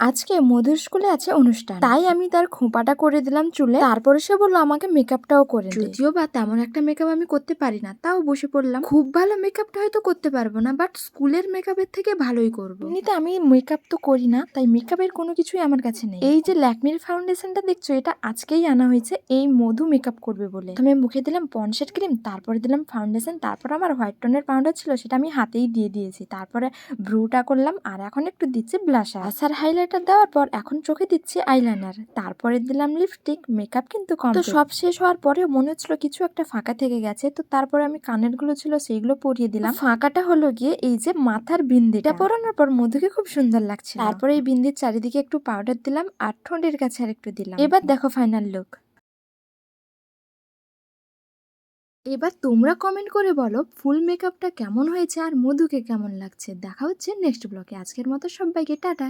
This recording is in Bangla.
আজকে মধুর স্কুলে আছে অনুষ্ঠান, তাই আমি তার খোঁপাটা করে দিলাম চুলে। তারপরে সে বললো আমাকে মেকআপটাও করে দে। যদিও বা তেমন একটা মেকআপ আমি করতে পারি না, তাও বসে পড়লাম। খুব ভালো মেকআপটা হয়তো করতে পারবো না, বাট স্কুলের মেকআপের থেকে ভালোই করবো। এমনিতে আমি মেকআপ তো করি না, তাই মেকআপের কোনো কিছুই আমার কাছে নেই। এই যে ল্যাকমির ফাউন্ডেশনটা দেখছো, এটা আজকেই আনা হয়েছে এই মধু মেকআপ করবে বলে। আমি মুখে দিলাম পনসেট ক্রিম, তারপরে দিলাম ফাউন্ডেশন, তারপর আমার হোয়াইট টোনের পাউডার ছিল সেটা আমি হাতেই দিয়ে দিয়েছি। তারপরে ব্রুটা করলাম, আর এখন একটু দিচ্ছি ব্লাশার হাইলাইটার দেওয়ার পর এখন চোখে দিচ্ছি আইলাইনার, তারপরে দিলাম লিপস্টিক। মেকআপ কিন্তু কম। তো সব শেষ হওয়ার পরেও মনে হচ্ছিল কিছু একটা ফাঁকা থেকে গেছে, তো তারপরে আমি কানের গুলো ছিল সেইগুলো পরিয়ে দিলাম। ফাঁকাটা হলো গিয়ে এই যে মাথার বিন্দিটা পরানোর পর মধুকে খুব সুন্দর লাগছে। তারপরে এই বিন্দির চারিদিকে একটু পাউডার দিলাম আর ঠোঁটের কাছে আর একটু দিলাম। এবার দেখো ফাইনাল লুক। এবার তোমরা কমেন্ট করে বলো ফুল মেকআপটা কেমন হয়েছে আর মধুকে কেমন লাগছে। দেখা হচ্ছে নেক্সট ব্লগে। আজকের মতো সবাইকে টাটা।